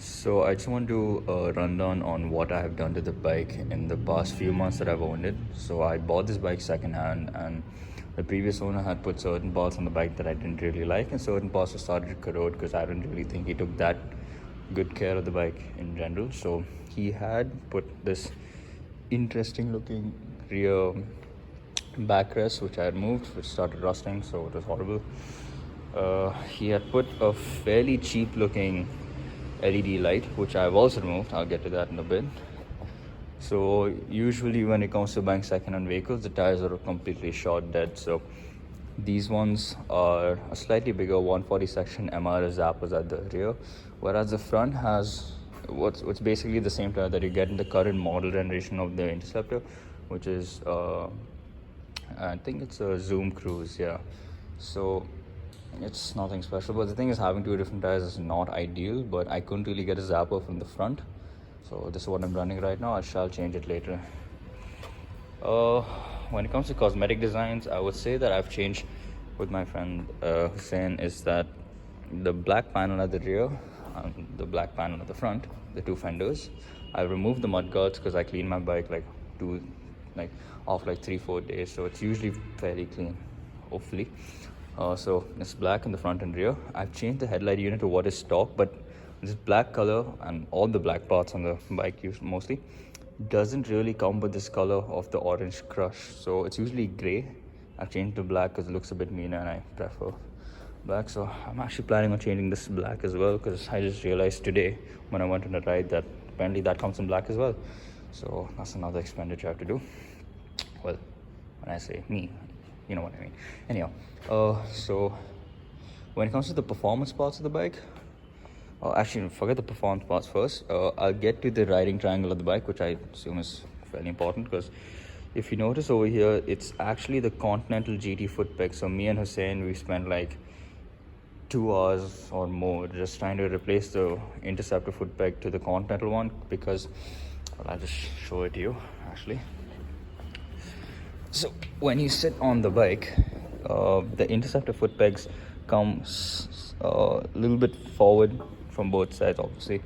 So I just want to rundown on what I have done to the bike in the past few months that I've owned it. So I bought this bike secondhand, and the previous owner had put certain parts on the bike that I didn't really like, and certain parts were started to corrode because I didn't really think he took that good care of the bike in general. So he had put this interesting looking rear backrest which I had moved, which started rusting, so it was horrible. He had put a fairly cheap looking LED light, which I've also removed. I'll get to that in a bit. So usually when it comes to buying second-hand vehicles, the tires are completely shot dead. So these ones are a slightly bigger 140 section MRS zappers at the rear, whereas the front has what's basically the same tire that you get in the current model generation of the Interceptor, which is I think it's a Zoom Cruise, yeah. So it's nothing special, but the thing is, having two different tires is not ideal, but I couldn't really get a zapper from the front, so this is what I'm running right now. I shall change it later. When it comes to cosmetic designs, I would say that I've changed with my friend Hussein is that the black panel at the rear and the black panel at the front, the two fenders, I removed the mud guards because I clean my bike like 3-4 days, so it's usually fairly clean, hopefully. So it's black in the front and rear. I've changed the headlight unit to what is stock, but this black color and all the black parts on the bike used mostly doesn't really come with this color of the orange crush, so it's usually gray. I've changed to black because it looks a bit meaner and I prefer black, so I'm actually planning on changing this black as well, because I just realized today when I went on a ride that apparently that comes in black as well, so that's another expenditure I have to do. Well, when I say me, you know what I mean. Anyhow, so when it comes to the performance parts of the bike, actually forget the performance parts first. I'll get to the riding triangle of the bike, which I assume is fairly important, because if you notice over here, it's actually the Continental GT foot peg. So me and Hussein, we spent like 2 hours or more just trying to replace the Interceptor foot peg to the Continental one, because, well, I'll just show it to you actually. So when you sit on the bike, the Interceptor foot pegs come a little bit forward from both sides, obviously,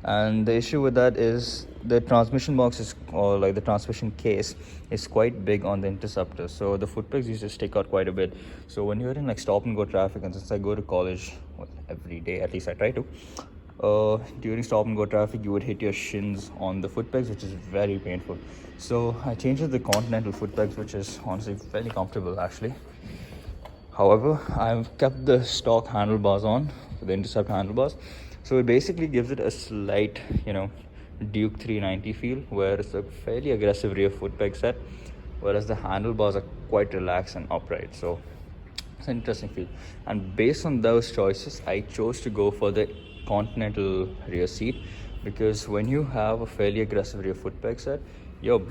and the issue with that is the transmission box is, or like the transmission case, is quite big on the Interceptor, so the foot pegs used to stick out quite a bit. So when you're in like stop and go traffic, and since I go to college, well, every day, at least I try to, during stop and go traffic, you would hit your shins on the foot pegs, which is very painful. So I changed to the Continental foot pegs, which is honestly fairly comfortable actually. However, I've kept the stock handlebars on, the Intercept handlebars, so it basically gives it a slight, Duke 390 feel, where it's a fairly aggressive rear foot peg set, whereas the handlebars are quite relaxed and upright. So it's an interesting feel. And based on those choices, I chose to go for the Continental rear seat, because when you have a fairly aggressive rear foot peg set, your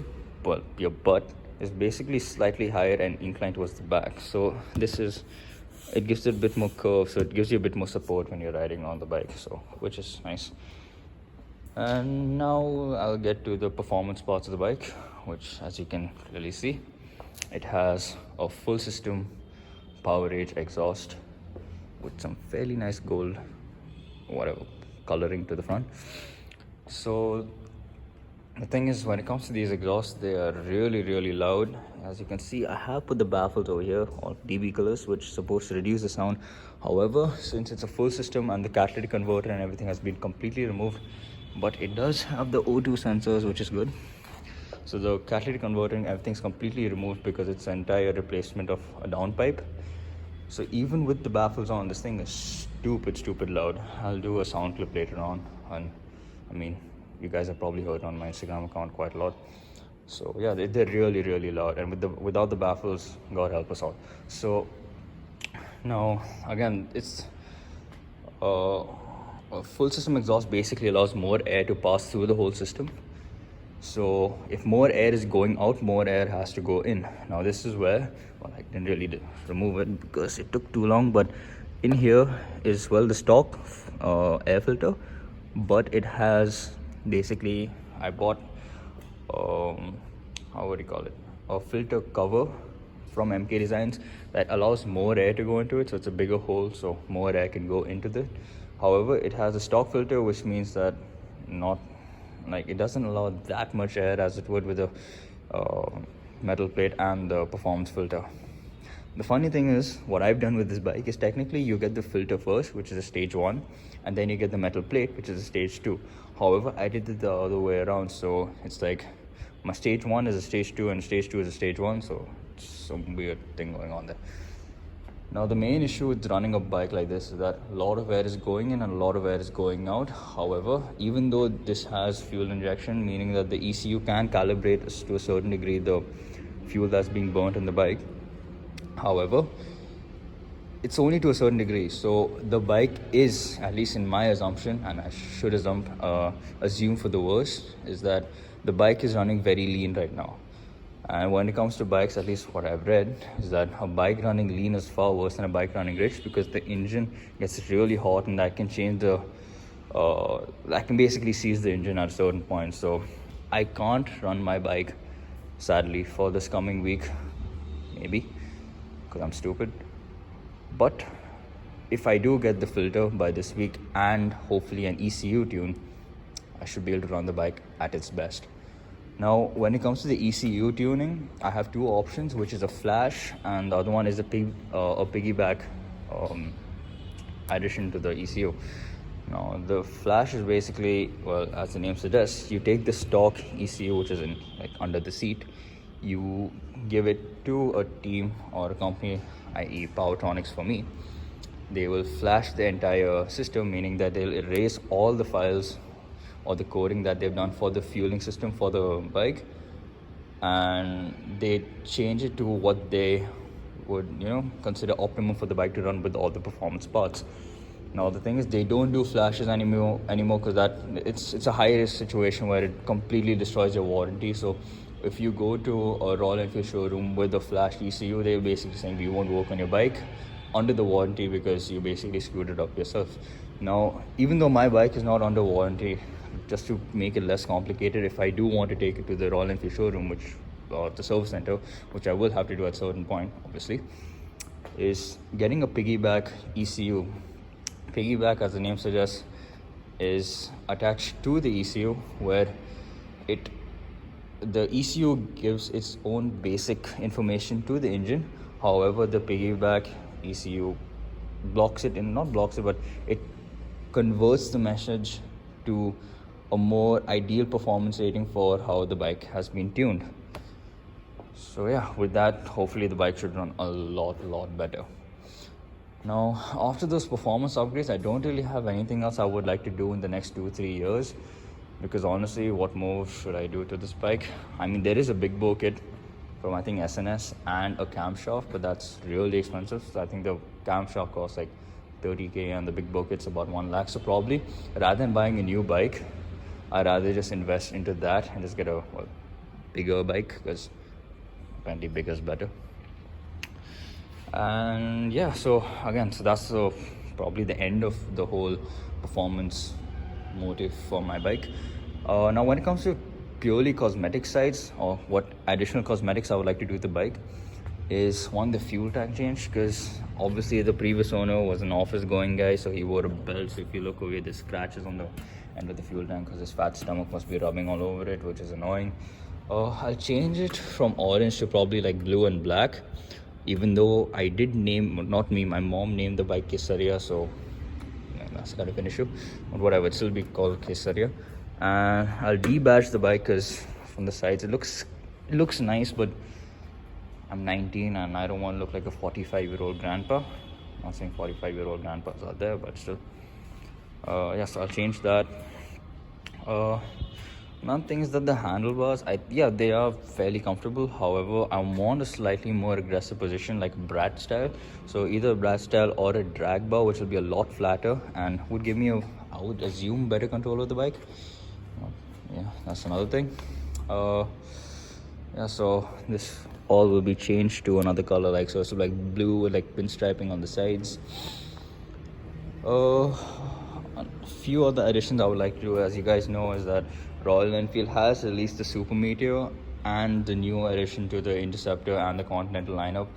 butt is basically slightly higher and inclined towards the back. So it gives it a bit more curve, so it gives you a bit more support when you're riding on the bike, so which is nice. And now I'll get to the performance parts of the bike, which, as you can clearly see, it has a full system power age exhaust with some fairly nice gold coloring to the front. So the thing is, when it comes to these exhausts, they are really, really loud. As you can see, I have put the baffles over here, all DB colors, which is supposed to reduce the sound. However, since it's a full system and the catalytic converter and everything has been completely removed, but it does have the O2 sensors, which is good. So the catalytic converter and everything's completely removed because it's an entire replacement of a downpipe. So even with the baffles on, this thing is stupid loud. I'll do a sound clip later on, and I mean, you guys have probably heard on my Instagram account quite a lot. So yeah, they're really, really loud, and without the baffles, God help us all. So now again, it's a full system exhaust basically allows more air to pass through the whole system. So if more air is going out, more air has to go in. Now this is where, well, I didn't really remove it because it took too long, but in here is, well, the stock air filter, but it has basically, I bought a filter cover from MK Designs that allows more air to go into it, so it's a bigger hole, so more air can go into the However, it has a stock filter, which means that not like it doesn't allow that much air as it would with a metal plate and the performance filter. The funny thing is, what I've done with this bike is technically you get the filter first, which is a stage 1, and then you get the metal plate, which is a stage 2. However, I did it the other way around, so it's like my stage 1 is a stage 2 and stage 2 is a stage 1, so it's some weird thing going on there. Now, the main issue with running a bike like this is that a lot of air is going in and a lot of air is going out. However, even though this has fuel injection, meaning that the ECU can calibrate to a certain degree the fuel that's being burnt in the bike, however, it's only to a certain degree. So the bike is, at least in my assumption, and I should assume for the worst, is that the bike is running very lean right now. And when it comes to bikes, at least what I've read, is that a bike running lean is far worse than a bike running rich, because the engine gets really hot and that can change that can basically seize the engine at a certain point. So I can't run my bike, sadly, for this coming week, maybe, because I'm stupid. But if I do get the filter by this week and hopefully an ECU tune, I should be able to run the bike at its best. Now, when it comes to the ECU tuning, I have two options, which is a flash and the other one is a piggyback addition to the ECU. Now, the flash is basically, well, as the name suggests, you take the stock ECU, which is in like under the seat, you give it to a team or a company, i.e. Powertronics for me. They will flash the entire system, meaning that they'll erase all the files or the coding that they've done for the fueling system for the bike, and they change it to what they would consider optimum for the bike to run with all the performance parts. Now, the thing is, they don't do flashes anymore because that it's a high risk situation where it completely destroys your warranty. So if you go to a Royal Enfield showroom with a flash ECU, they're basically saying we won't work on your bike under the warranty because you basically screwed it up yourself. Now, even though my bike is not under warranty, just to make it less complicated, if I do want to take it to the Royal Enfield showroom, or the service center, which I will have to do at a certain point, obviously, is getting a piggyback ECU. Piggyback, as the name suggests, is attached to the ECU, where the ECU gives its own basic information to the engine. However, the piggyback ECU not blocks it, but it converts the message to a more ideal performance rating for how the bike has been tuned. So yeah, with that, hopefully the bike should run a lot better. Now, after those performance upgrades, I don't really have anything else I would like to do in the next 2-3 years, because honestly, what more should I do to this bike? I mean, there is a big bore kit from I think SNS and a camshaft, but that's really expensive. So I think the camshaft costs like 30k and the big bore kit's about 1 lakh. So probably rather than buying a new bike, I'd rather just invest into that and just get a bigger bike, because apparently bigger is better. And yeah, so that's probably the end of the whole performance motive for my bike. Now, when it comes to purely cosmetic sides, or what additional cosmetics I would like to do with the bike, is one, the fuel tank change, because obviously the previous owner was an office going guy, so he wore a belt. So if you look away, there's scratches on the end of the fuel tank because his fat stomach must be rubbing all over it, which is annoying. I'll change it from orange to probably like blue and black, even though I did my mom named the bike Kesaria, so that's kind of an issue, but whatever, it'll still be called Kesaria. And I'll debadge the bike because from the sides it looks nice, but I'm 19 and I don't want to look like a 45-year-old grandpa. I'm not saying 45-year-old grandpas are there, but still. So I'll change that. Another thing is that the handlebars, they are fairly comfortable. However, I want a slightly more aggressive position, like Brat style. So either a Brat style or a drag bar, which will be a lot flatter and would give me I would assume, better control of the bike. Yeah, that's another thing. So this all will be changed to another color, so it's like blue with like pinstriping on the sides. A few other additions I would like to do, as you guys know, is that Royal Enfield has released the Super Meteor and the new addition to the Interceptor and the Continental lineup.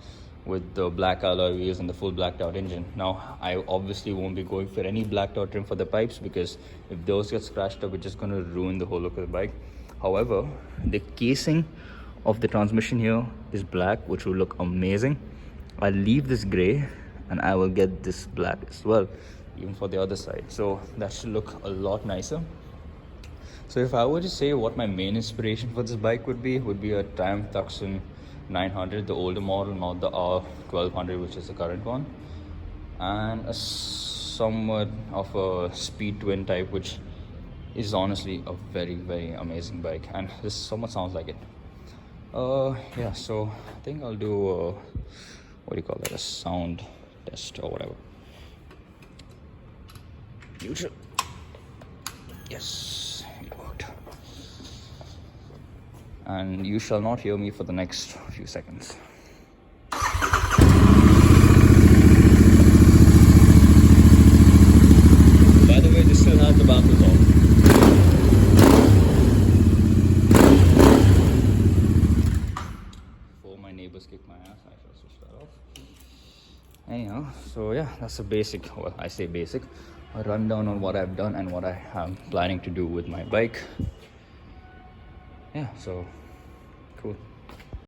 with the black alloy wheels and the full blacked out engine. Now I obviously won't be going for any blacked out trim for the pipes, because if those get scratched up, it's just going to ruin the whole look of the bike. However, the casing of the transmission here is black, which will look amazing. I'll leave this gray and I will get this black as well, even for the other side, so that should look a lot nicer. So if I were to say what my main inspiration for this bike would be a Triumph Tucson 900, the older model, not the R1200, which is the current one, and a somewhat of a speed twin type, which is honestly a very, very amazing bike, and this somewhat sounds like it. Yeah, so I think I'll do what do you call that, a sound test or whatever. Neutral. Yes, it worked. And you shall not hear me for the next few seconds. By the way, this still has the baffles on. Before my neighbors kick my ass, I shall switch that off. Anyhow, so yeah, that's a basic, well, I say basic, a rundown on what I've done and what I am planning to do with my bike. Yeah, so